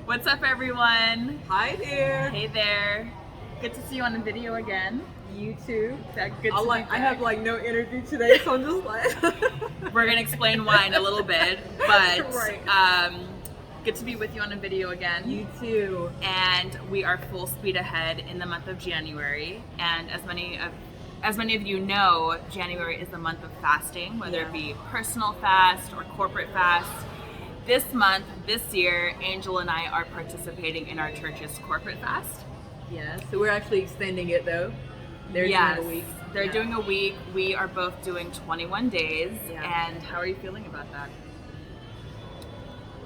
What's up, everyone? Hi there. Hey there. Good to see you on the video again. You too. Good to I have no energy today, so I'm just like. We're gonna explain why in a little bit, but Right. good to be with you on a video again. You too. And we are full speed ahead in the month of January. And as many of you know, January is the month of fasting, whether it be personal fast or corporate fast. This month, this year, Angel and I are participating in our church's corporate fast. Yeah, so we're actually extending it though. They're doing a week. They're doing a week. We are both doing 21 days. Yeah. And how are you feeling about that?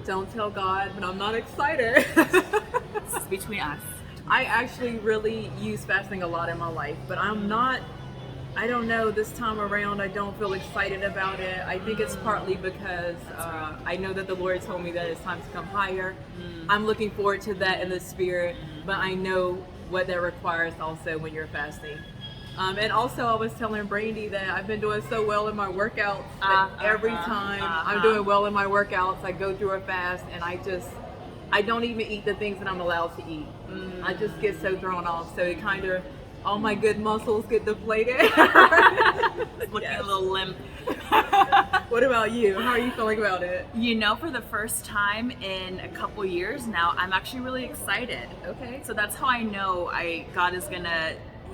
Don't tell God, but I'm not excited. This is between us. I actually really use fasting a lot in my life, but I don't know, this time around I don't feel excited about it. I think it's partly because I know that the Lord told me that it's time to come higher. I'm looking forward to that in the spirit, but I know what that requires also when you're fasting. And also I was telling Brandy that I've been doing so well in my workouts that every time I'm doing well in my workouts, I go through a fast and I don't even eat the things that I'm allowed to eat. I just get so thrown off. So it kind of, all my good muscles get deflated. Looking a little limp. What about you? How are you feeling about it? You know, for the first time in a couple years now, I'm actually really excited. Okay. So that's how I know God is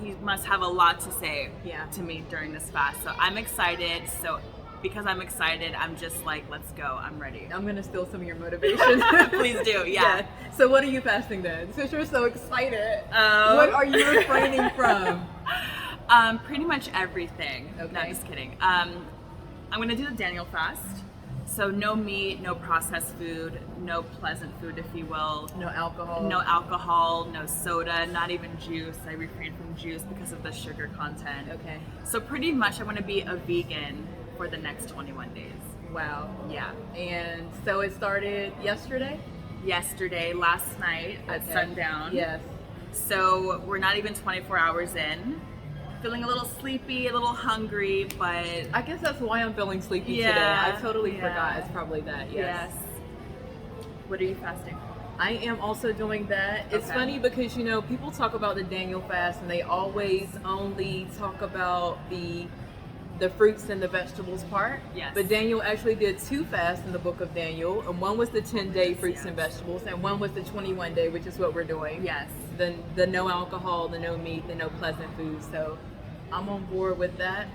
he must have a lot to say to me during this fast. So I'm excited. So because I'm excited, I'm just like, let's go. I'm ready. I'm going to steal some of your motivation. Please do, yeah. So what are you fasting then? Since you're so excited, what are you refraining from? Pretty much everything. Okay. No, just kidding. I'm going to do the Daniel fast. So no meat, no processed food, no pleasant food, if you will. No alcohol. No alcohol, no soda, not even juice. I refrain from juice because of the sugar content. Okay. So pretty much I want to be a vegan for the next 21 days. Wow. Yeah. And so it started yesterday? Yesterday, last night at sundown. Yes. So we're not even 24 hours in. Feeling a little sleepy, a little hungry, but I guess that's why I'm feeling sleepy today. I totally forgot. It's probably that. Yes. What are you fasting? I am also doing that. It's funny because, you know, people talk about the Daniel fast and they always only talk about the fruits and the vegetables part. Yes. But Daniel actually did two fasts in the book of Daniel. And one was the 10-day fruits and vegetables, and one was the 21-day, which is what we're doing. Yes. The no alcohol, the no meat, the no pleasant food. So I'm on board with that.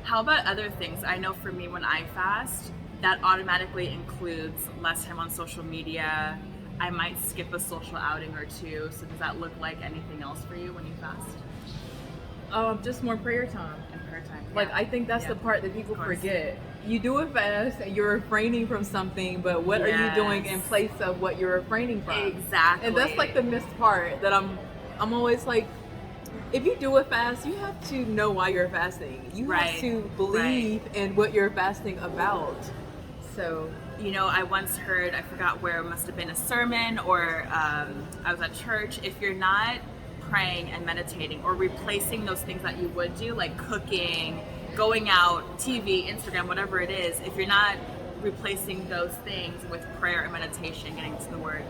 How about other things? I know for me, when I fast, that automatically includes less time on social media. I might skip a social outing or two. So does that look like anything else for you when you fast? Just more prayer time. And prayer time. Like, I think that's the part that people forget. You do a fast and you're refraining from something, but what are you doing in place of what you're refraining from? Exactly. And that's like the missed part that I'm always like, if you do a fast, you have to know why you're fasting. You have to believe in what you're fasting about. So, you know, I once heard, I forgot where, it must have been a sermon or I was at church. If you're not praying and meditating or replacing those things that you would do, like cooking, going out, TV, Instagram, whatever it is, if you're not replacing those things with prayer and meditation, getting to the word,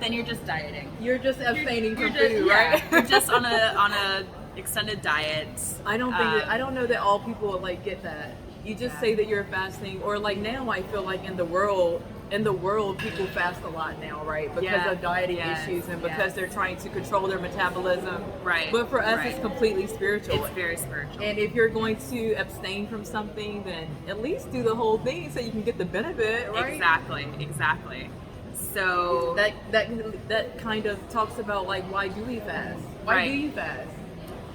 then you're just dieting. You're just abstaining from food, right? You're just on a extended diet. I don't know that all people like get that. You just say that you're fasting, or like now I feel like in the world people fast a lot now, right? Because of dieting issues and because they're trying to control their metabolism. Right. But for us it's completely spiritual. It's very spiritual. And if you're going to abstain from something, then at least do the whole thing so you can get the benefit, right? Exactly. So that kind of talks about like, why do we fast? Why do you fast?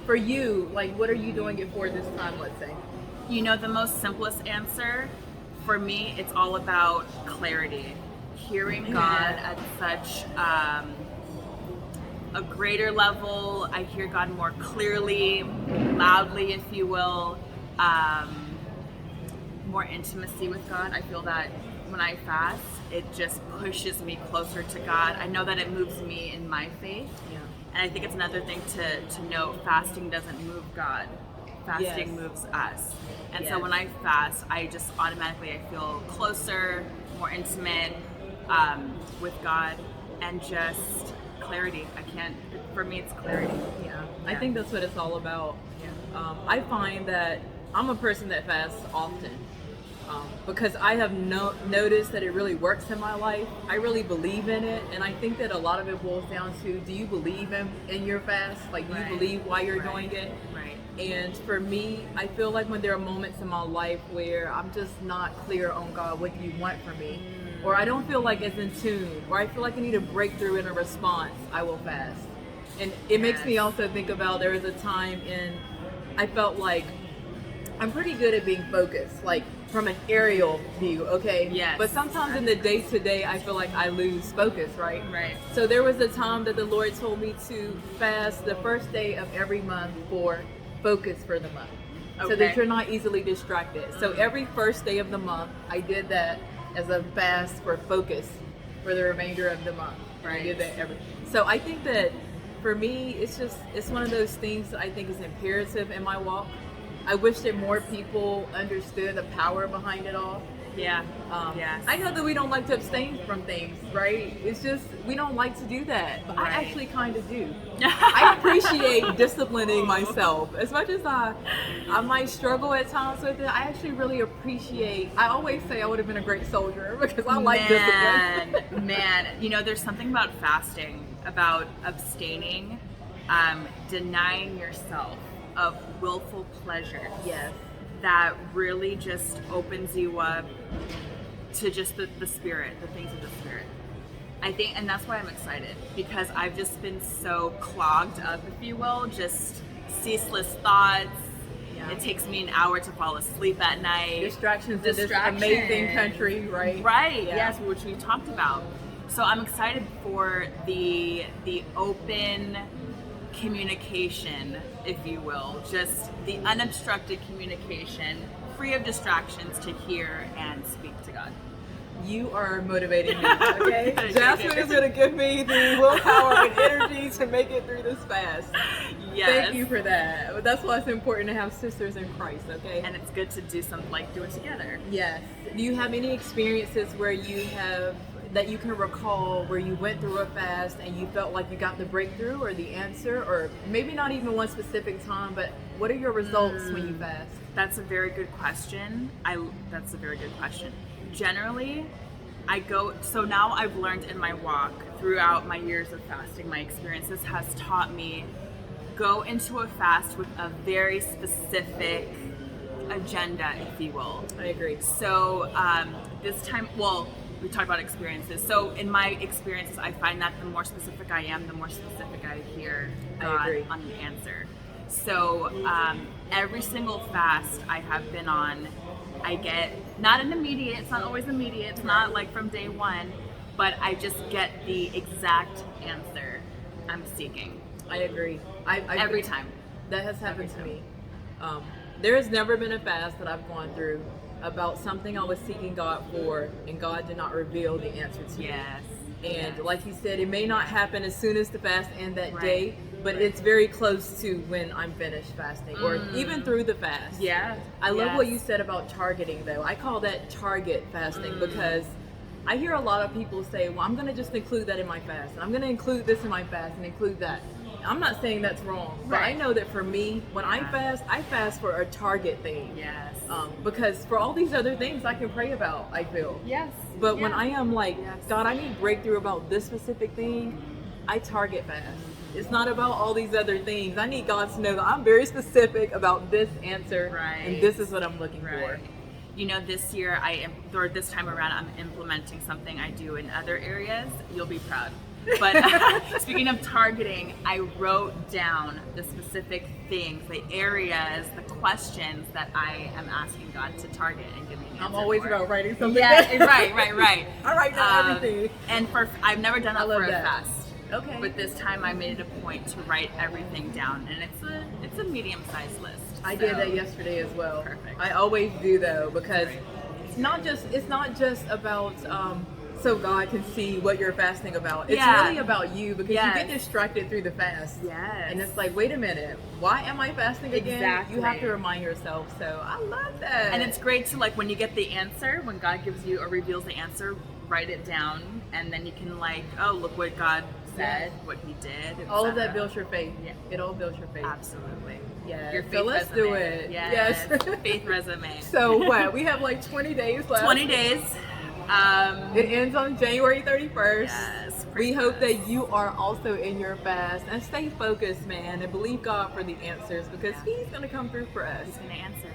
For you, like, what are you doing it for this time, let's say? You know, the most simplest answer for me, it's all about clarity. Hearing God at such a greater level. I hear God more clearly, loudly, if you will. More intimacy with God. I feel that when I fast, it just pushes me closer to God. I know that it moves me in my faith. Yeah. And I think it's another thing to note, fasting doesn't move God. Fasting moves us. And so when I fast, I just automatically, I feel closer, more intimate with God, and just clarity. For me, it's clarity. Yeah, I think that's what it's all about. Yeah. I find that I'm a person that fasts often because I have noticed that it really works in my life. I really believe in it, and I think that a lot of it boils down to, do you believe in your fast? Like, do you believe why you're doing it? Right. And for me, I feel like when there are moments in my life where I'm just not clear on, God, what do you want from me? Or I don't feel like it's in tune, or I feel like I need a breakthrough in a response, I will fast. And it makes me also think about, there was a time I felt like I'm pretty good at being focused, like from an aerial view, okay? Yes. But sometimes in the day-to-day, I feel like I lose focus, right? Right. So there was a time that the Lord told me to fast the first day of every month for focus for the month. So that you're not easily distracted. So every first day of the month, I did that as a fast for focus for the remainder of the month. Right. I did that So I think that for me, it's one of those things that I think is imperative in my walk. I wish that more people understood the power behind it all. Yeah. Yes. I know that we don't like to abstain from things, right? It's just, we don't like to do that. But I actually kind of do. I appreciate disciplining myself. As much as I might struggle at times with it, I actually really appreciate, I always say I would have been a great soldier because I like discipline. Man, there's something about fasting, about abstaining, denying yourself of willful pleasure. Yes. That really just opens you up to just the spirit, the things of the spirit. I think, and that's why I'm excited, because I've just been so clogged up, if you will, just ceaseless thoughts. Yeah. It takes me an hour to fall asleep at night. Distractions in this amazing country, right? Right, yes, which we talked about. So I'm excited for the open communication, if you will, just the unobstructed communication, free of distractions, to hear and speak to God. You are motivating me, okay? Jasmine is going to give me the willpower and energy to make it through this fast. Yes. Thank you for that. That's why it's important to have sisters in Christ, okay? And it's good to do something like do it together. Yes. Do you have any experiences where that you can recall where you went through a fast and you felt like you got the breakthrough or the answer, or maybe not even one specific time, but what are your results when you fast? That's a very good question. Generally, so now I've learned in my walk throughout my years of fasting, my experiences has taught me, go into a fast with a very specific agenda, if you will. I agree. So this time, we talked about experiences. So in my experiences, I find that the more specific I am, the more specific I hear God on an answer. So every single fast I have been on, I get not an immediate, it's not always immediate, it's not like from day one, but I just get the exact answer I'm seeking. I agree. Every time. That has happened to me. There has never been a fast that I've gone through about something I was seeking God for, and God did not reveal the answer to me. And like you said, it may not happen as soon as the fast end that day, but it's very close to when I'm finished fasting, or even through the fast. I love what you said about targeting, though. I call that target fasting because I hear a lot of people say, well, I'm going to just include that in my fast, and I'm going to include this in my fast and include that. I'm not saying that's wrong, but I know that for me, when I fast for a target thing. Because for all these other things I can pray about, I feel. But when I am like, God, I need breakthrough about this specific thing, I target fast. It's not about all these other things. I need God to know that I'm very specific about this answer, and this is what I'm looking for. This year this time around, I'm implementing something I do in other areas. You'll be proud. But speaking of targeting, I wrote down the specific things, the areas, the questions that I am asking God to target and give me an answer. I'm always for. about writing something. Right. I write down everything. And I've never done that for a fast. Okay. But this time I made it a point to write everything down, and it's a medium-sized list. I did that yesterday as well. Perfect. I always do, though, because it's not just about so God can see what you're fasting about. It's Yeah. really about you, because you Yes. get distracted through the fast. Yes. And it's like, wait a minute, why am I fasting again? You have to Exactly. remind yourself. So I love that. And it's great to, like, when you get the answer, when God gives you or reveals the answer, write it down, and then you can, like, oh, look what God said, what He did. all of that etc. builds your faith. Yeah. It all builds your faith. Absolutely. Yes. Your So faith let's resume. do it. Yes. Yes. Faith resume. So what? We have like 20 days left. 20 days. It ends on January 31st. Yes. We hope that you are also in your fast, and stay focused, man, and believe God for the answers, because He's going to come through for us. He's gonna answer.